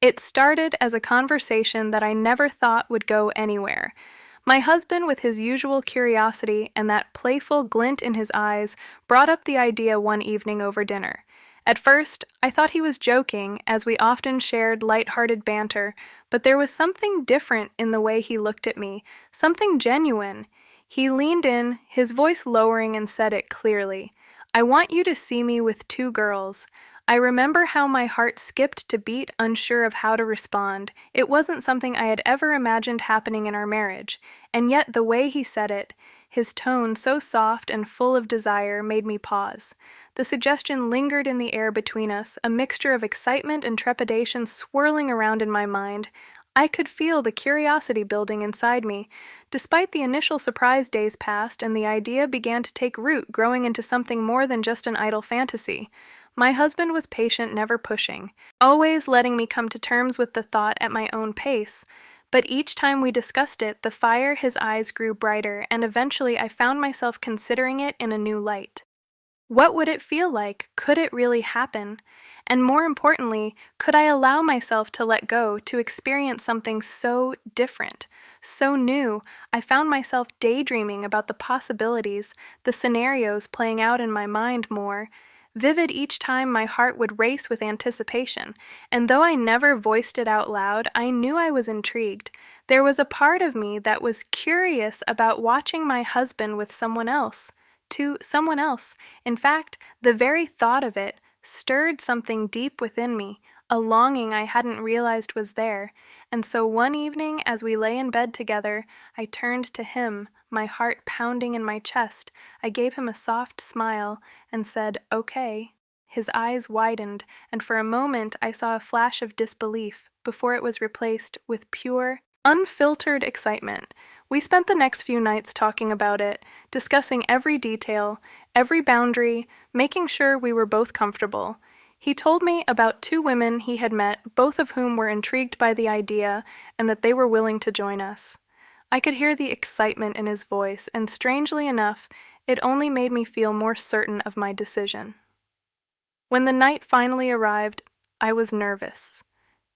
It started as a conversation that I never thought would go anywhere. My husband, with his usual curiosity and that playful glint in his eyes, brought up the idea one evening over dinner. At first, I thought he was joking, as we often shared light-hearted banter, but there was something different in the way he looked at me, something genuine. He leaned in, his voice lowering, and said it clearly. "I want you to see me with two girls." I remember how my heart skipped to beat, unsure of how to respond. It wasn't something I had ever imagined happening in our marriage, and yet the way he said it, his tone so soft and full of desire, made me pause. The suggestion lingered in the air between us, a mixture of excitement and trepidation swirling around in my mind. I could feel the curiosity building inside me. Despite the initial surprise, days passed, and the idea began to take root, growing into something more than just an idle fantasy. My husband was patient, never pushing, always letting me come to terms with the thought at my own pace. But each time we discussed it, the fire in his eyes grew brighter, and eventually I found myself considering it in a new light. What would it feel like? Could it really happen? And more importantly, could I allow myself to let go, to experience something so different, so new? I found myself daydreaming about the possibilities, the scenarios playing out in my mind more. Vivid each time, my heart would race with anticipation, and though I never voiced it out loud, I knew I was intrigued. There was a part of me that was curious about watching my husband with someone else. To someone else. In fact, the very thought of it stirred something deep within me, a longing I hadn't realized was there. And so one evening, as we lay in bed together, I turned to him, my heart pounding in my chest. I gave him a soft smile and said, "Okay." His eyes widened, and for a moment I saw a flash of disbelief before it was replaced with pure, unfiltered excitement. We spent the next few nights talking about it, discussing every detail, every boundary, making sure we were both comfortable. He told me about two women he had met, both of whom were intrigued by the idea, and that they were willing to join us. I could hear the excitement in his voice, and strangely enough, it only made me feel more certain of my decision. When the night finally arrived, I was nervous.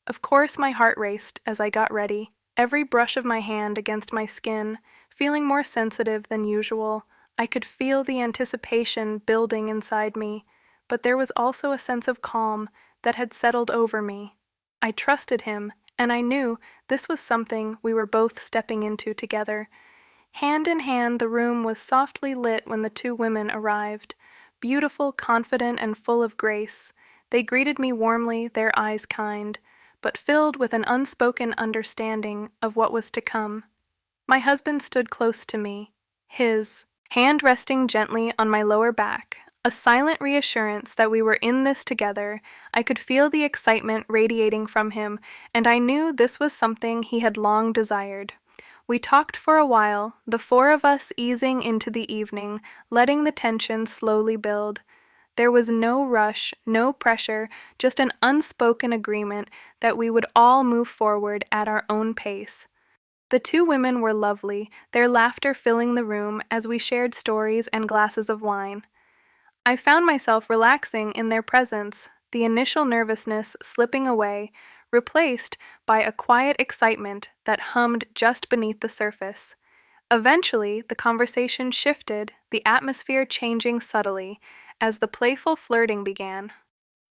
Of course, my heart raced as I got ready, every brush of my hand against my skin, feeling more sensitive than usual. I could feel the anticipation building inside me, but there was also a sense of calm that had settled over me. I trusted him, and I knew this was something we were both stepping into together. Hand in hand, the room was softly lit when the two women arrived. Beautiful, confident, and full of grace. They greeted me warmly, their eyes kind, but filled with an unspoken understanding of what was to come. My husband stood close to me, his hand resting gently on my lower back, a silent reassurance that we were in this together. I could feel the excitement radiating from him, and I knew this was something he had long desired. We talked for a while, the four of us easing into the evening, letting the tension slowly build. There was no rush, no pressure, just an unspoken agreement that we would all move forward at our own pace. The two women were lovely, their laughter filling the room as we shared stories and glasses of wine. I found myself relaxing in their presence, the initial nervousness slipping away, replaced by a quiet excitement that hummed just beneath the surface. Eventually, the conversation shifted, the atmosphere changing subtly, as the playful flirting began.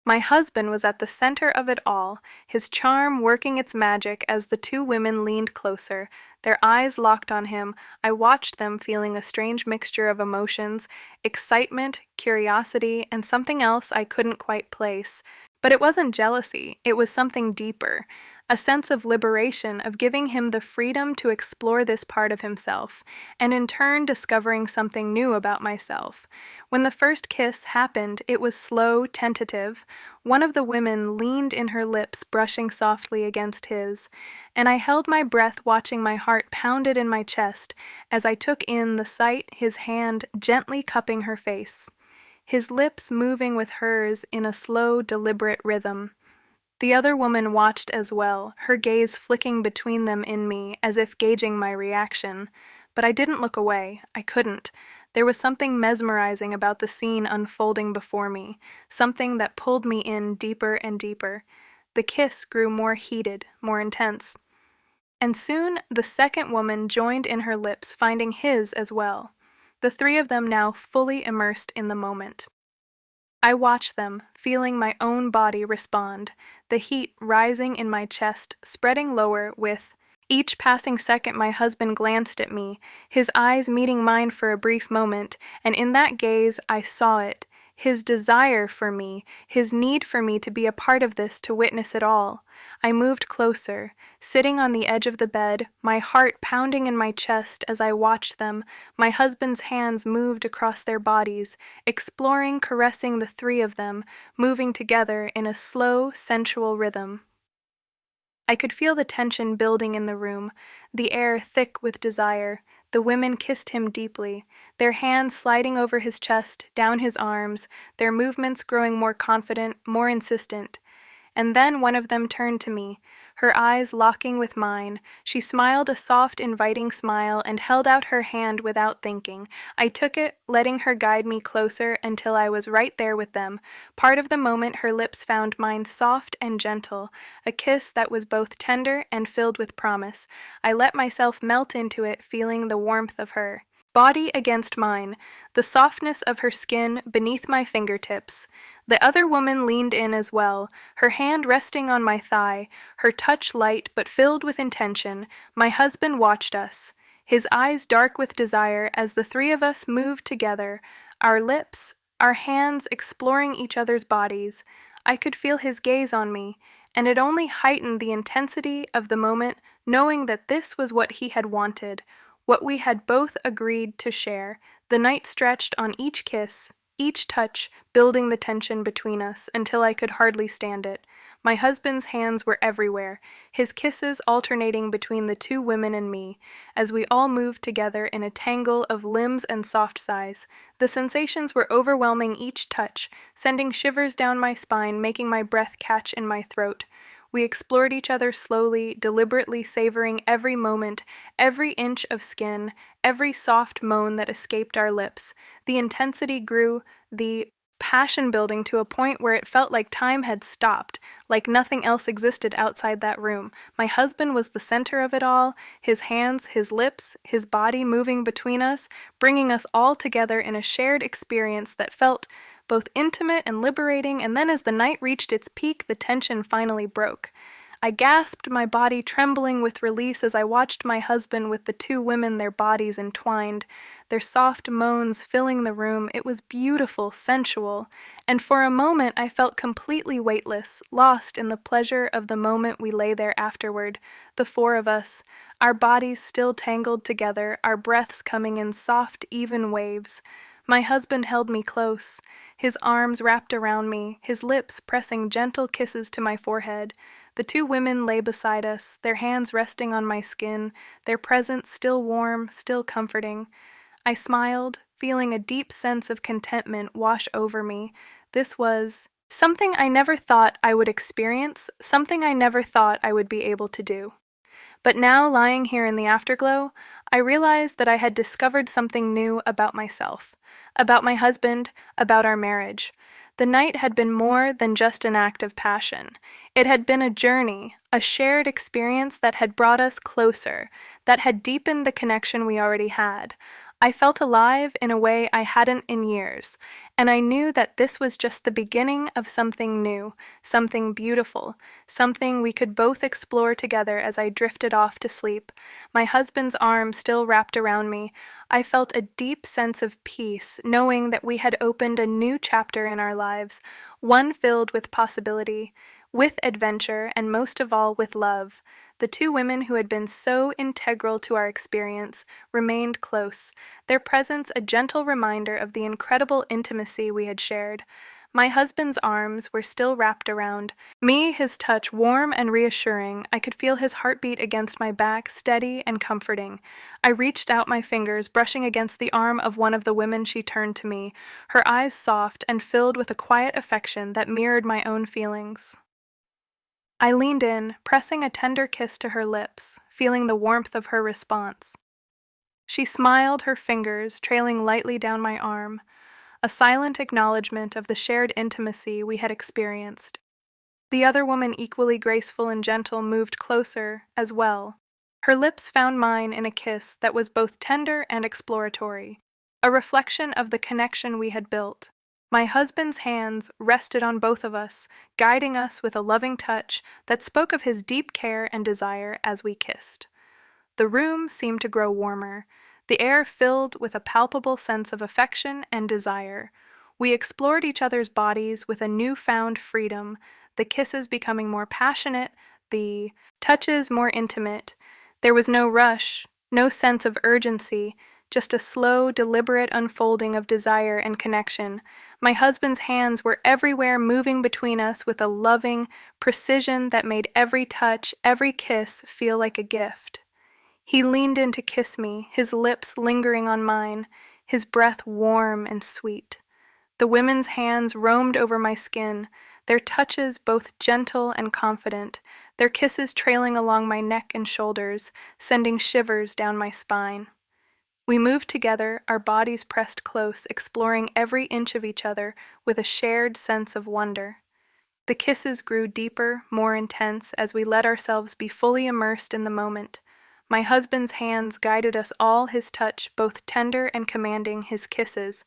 My husband was at the center of it all, his charm working its magic as the two women leaned closer, their eyes locked on him. I watched them, feeling a strange mixture of emotions, excitement, curiosity, and something else I couldn't quite place. But it wasn't jealousy, it was something deeper, a sense of liberation, of giving him the freedom to explore this part of himself, and in turn discovering something new about myself. When the first kiss happened, it was slow, tentative. One of the women leaned in, her lips brushing softly against his, and I held my breath, watching my heart pounded in my chest as I took in the sight, his hand gently cupping her face, his lips moving with hers in a slow, deliberate rhythm. The other woman watched as well, her gaze flicking between them in me as if gauging my reaction. But I didn't look away. I couldn't. There was something mesmerizing about the scene unfolding before me, something that pulled me in deeper and deeper. The kiss grew more heated, more intense. And soon the second woman joined in her lips, finding his as well. The three of them now fully immersed in the moment. I watched them, feeling my own body respond, the heat rising in my chest, spreading lower with each passing second. My husband glanced at me, his eyes meeting mine for a brief moment, and in that gaze I saw it, his desire for me, his need for me to be a part of this, to witness it all. I moved closer, sitting on the edge of the bed, my heart pounding in my chest as I watched them. My husband's hands moved across their bodies, exploring, caressing the three of them, moving together in a slow, sensual rhythm. I could feel the tension building in the room, the air thick with desire. The women kissed him deeply, their hands sliding over his chest, down his arms, their movements growing more confident, more insistent. And then one of them turned to me, her eyes locking with mine. She smiled a soft, inviting smile and held out her hand without thinking. I took it, letting her guide me closer until I was right there with them. Part of the moment her lips found mine soft and gentle, a kiss that was both tender and filled with promise. I let myself melt into it, feeling the warmth of her body against mine, the softness of her skin beneath my fingertips. The other woman leaned in as well, her hand resting on my thigh, her touch light but filled with intention. My husband watched us, his eyes dark with desire as the three of us moved together, our lips, our hands exploring each other's bodies. I could feel his gaze on me, and it only heightened the intensity of the moment, knowing that this was what he had wanted, what we had both agreed to share. The night stretched on each kiss, each touch, building the tension between us until I could hardly stand it. My husband's hands were everywhere, his kisses alternating between the two women and me, as we all moved together in a tangle of limbs and soft sighs. The sensations were overwhelming, each touch, sending shivers down my spine, making my breath catch in my throat. We explored each other slowly, deliberately savoring every moment, every inch of skin, every soft moan that escaped our lips. The intensity grew, the passion building to a point where it felt like time had stopped, like nothing else existed outside that room. My husband was the center of it all, his hands, his lips, his body moving between us, bringing us all together in a shared experience that felt both intimate and liberating. And then as the night reached its peak, the tension finally broke. I gasped, my body trembling with release as I watched my husband with the two women, their bodies entwined, their soft moans filling the room. It was beautiful, sensual, and for a moment I felt completely weightless, lost in the pleasure of the moment. We lay there afterward, the four of us, our bodies still tangled together, our breaths coming in soft, even waves. My husband held me close, his arms wrapped around me, his lips pressing gentle kisses to my forehead. The two women lay beside us, their hands resting on my skin, their presence still warm, still comforting. I smiled, feeling a deep sense of contentment wash over me. This was something I never thought I would experience, something I never thought I would be able to do. But now, lying here in the afterglow, I realized that I had discovered something new about myself, about my husband, about our marriage. The night had been more than just an act of passion. It had been a journey, a shared experience that had brought us closer, that had deepened the connection we already had. I felt alive in a way I hadn't in years, and I knew that this was just the beginning of something new, something beautiful, something we could both explore together. As I drifted off to sleep, my husband's arm still wrapped around me, I felt a deep sense of peace, knowing that we had opened a new chapter in our lives, one filled with possibility, with adventure, and most of all with love. The two women who had been so integral to our experience remained close, their presence a gentle reminder of the incredible intimacy we had shared. My husband's arms were still wrapped around me, his touch warm and reassuring. I could feel his heartbeat against my back, steady and comforting. I reached out my fingers, brushing against the arm of one of the women. She turned to me, her eyes soft and filled with a quiet affection that mirrored my own feelings. I leaned in, pressing a tender kiss to her lips, feeling the warmth of her response. She smiled, her fingers trailing lightly down my arm, a silent acknowledgement of the shared intimacy we had experienced. The other woman, equally graceful and gentle, moved closer as well. Her lips found mine in a kiss that was both tender and exploratory, a reflection of the connection we had built. My husband's hands rested on both of us, guiding us with a loving touch that spoke of his deep care and desire as we kissed. The room seemed to grow warmer, the air filled with a palpable sense of affection and desire. We explored each other's bodies with a newfound freedom, the kisses becoming more passionate, the touches more intimate. There was no rush, no sense of urgency, just a slow, deliberate unfolding of desire and connection. My husband's hands were everywhere, moving between us with a loving precision that made every touch, every kiss feel like a gift. He leaned in to kiss me, his lips lingering on mine, his breath warm and sweet. The women's hands roamed over my skin, their touches both gentle and confident, their kisses trailing along my neck and shoulders, sending shivers down my spine. We moved together, our bodies pressed close, exploring every inch of each other with a shared sense of wonder. The kisses grew deeper, more intense, as we let ourselves be fully immersed in the moment. My husband's hands guided us all, his touch both tender and commanding, his kisses,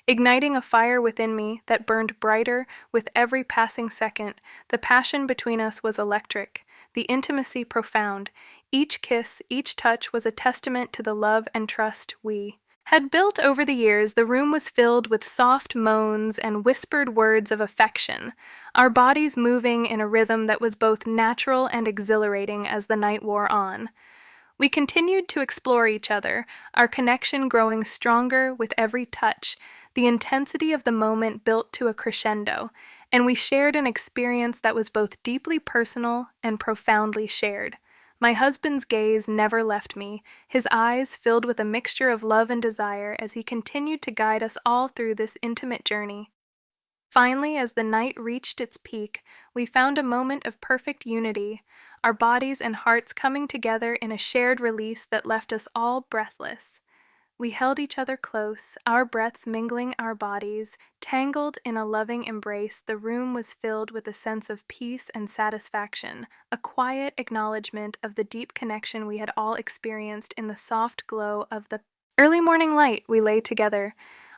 igniting a fire within me that burned brighter with every passing second. The passion between us was electric, the intimacy profound. Each kiss, each touch was a testament to the love and trust we had built over the years. The room was filled with soft moans and whispered words of affection, our bodies moving in a rhythm that was both natural and exhilarating as the night wore on. We continued to explore each other, our connection growing stronger with every touch, the intensity of the moment built to a crescendo, and we shared an experience that was both deeply personal and profoundly shared. My husband's gaze never left me, his eyes filled with a mixture of love and desire as he continued to guide us all through this intimate journey. Finally, as the night reached its peak, we found a moment of perfect unity, our bodies and hearts coming together in a shared release that left us all breathless. We held each other close, our breaths mingling our bodies. Tangled in a loving embrace, the room was filled with a sense of peace and satisfaction, a quiet acknowledgement of the deep connection we had all experienced. In the soft glow of the early morning light, we lay together,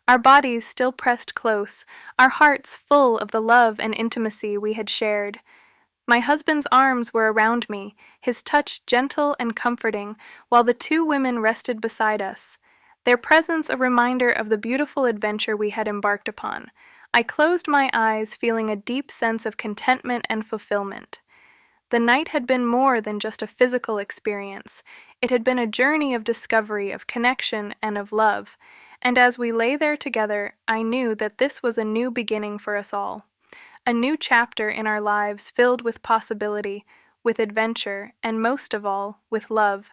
our bodies still pressed close, our hearts full of the love and intimacy we had shared. My husband's arms were around me, his touch gentle and comforting, while the two women rested beside us, their presence a reminder of the beautiful adventure we had embarked upon. I closed my eyes, feeling a deep sense of contentment and fulfillment. The night had been more than just a physical experience. It had been a journey of discovery, of connection, and of love. And as we lay there together, I knew that this was a new beginning for us all. A new chapter in our lives filled with possibility, with adventure, and most of all, with love.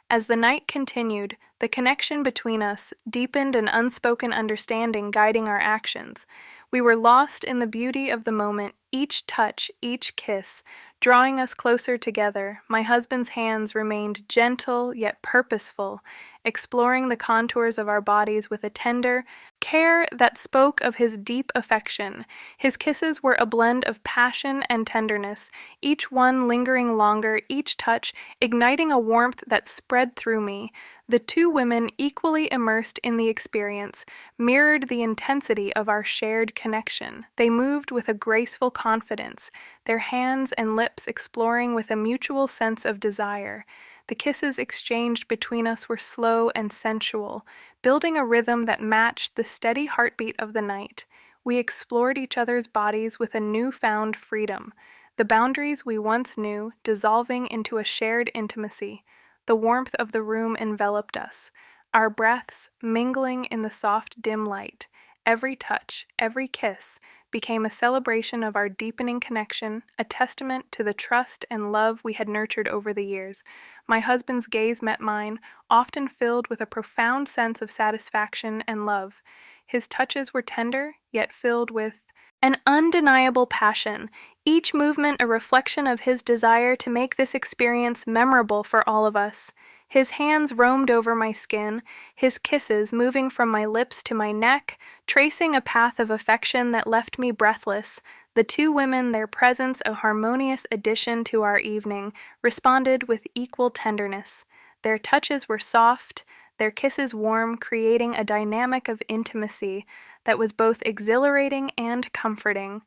As the night continued, the connection between us deepened, an unspoken understanding guiding our actions. We were lost in the beauty of the moment, each touch, each kiss, drawing us closer together. My husband's hands remained gentle yet purposeful, exploring the contours of our bodies with a tender care that spoke of his deep affection. His kisses were a blend of passion and tenderness, each one lingering longer, each touch igniting a warmth that spread through me. The two women, equally immersed in the experience, mirrored the intensity of our shared connection. They moved with a graceful confidence, their hands and lips exploring with a mutual sense of desire. The kisses exchanged between us were slow and sensual, building a rhythm that matched the steady heartbeat of the night. We explored each other's bodies with a newfound freedom, the boundaries we once knew dissolving into a shared intimacy. The warmth of the room enveloped us, our breaths mingling in the soft, dim light. Every touch, every kiss, became a celebration of our deepening connection, a testament to the trust and love we had nurtured over the years. My husband's gaze met mine, often filled with a profound sense of satisfaction and love. His touches were tender, yet filled with an undeniable passion, each movement a reflection of his desire to make this experience memorable for all of us. His hands roamed over my skin, his kisses moving from my lips to my neck, tracing a path of affection that left me breathless. The two women, their presence a harmonious addition to our evening, responded with equal tenderness. Their touches were soft, their kisses warm, creating a dynamic of intimacy that was both exhilarating and comforting.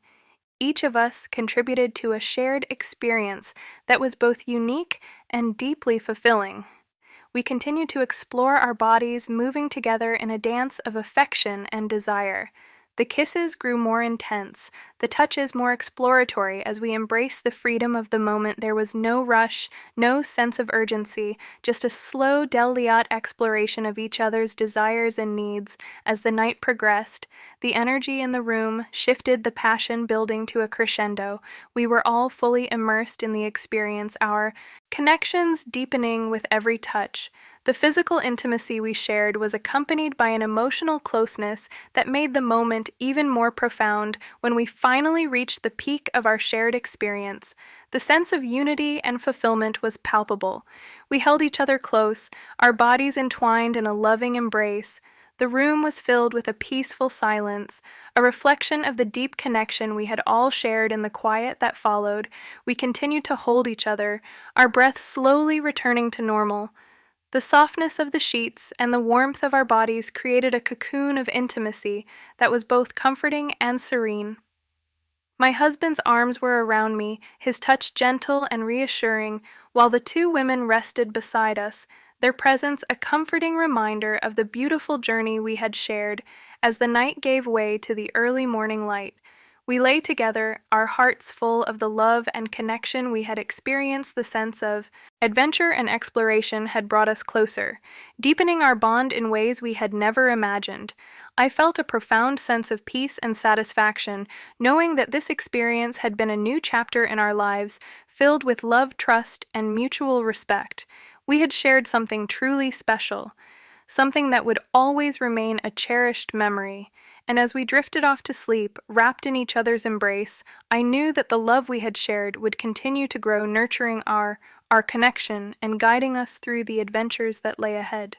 Each of us contributed to a shared experience that was both unique and deeply fulfilling. We continued to explore our bodies, moving together in a dance of affection and desire. The kisses grew more intense, the touches more exploratory as we embraced the freedom of the moment. There was no rush, no sense of urgency, just a slow, delicate exploration of each other's desires and needs. As the night progressed, the energy in the room shifted, the passion building to a crescendo. We were all fully immersed in the experience, our connections deepening with every touch. The physical intimacy we shared was accompanied by an emotional closeness that made the moment even more profound. When we finally reached the peak of our shared experience, the sense of unity and fulfillment was palpable. We held each other close, our bodies entwined in a loving embrace. The room was filled with a peaceful silence, a reflection of the deep connection we had all shared. In the quiet that followed, we continued to hold each other, our breath slowly returning to normal. The softness of the sheets and the warmth of our bodies created a cocoon of intimacy that was both comforting and serene. My husband's arms were around me, his touch gentle and reassuring, while the two women rested beside us, their presence a comforting reminder of the beautiful journey we had shared. As the night gave way to the early morning light, we lay together, our hearts full of the love and connection we had experienced. The sense of adventure and exploration had brought us closer, deepening our bond in ways we had never imagined. I felt a profound sense of peace and satisfaction, knowing that this experience had been a new chapter in our lives, filled with love, trust, and mutual respect. We had shared something truly special, something that would always remain a cherished memory. And as we drifted off to sleep, wrapped in each other's embrace, I knew that the love we had shared would continue to grow, nurturing our connection and guiding us through the adventures that lay ahead.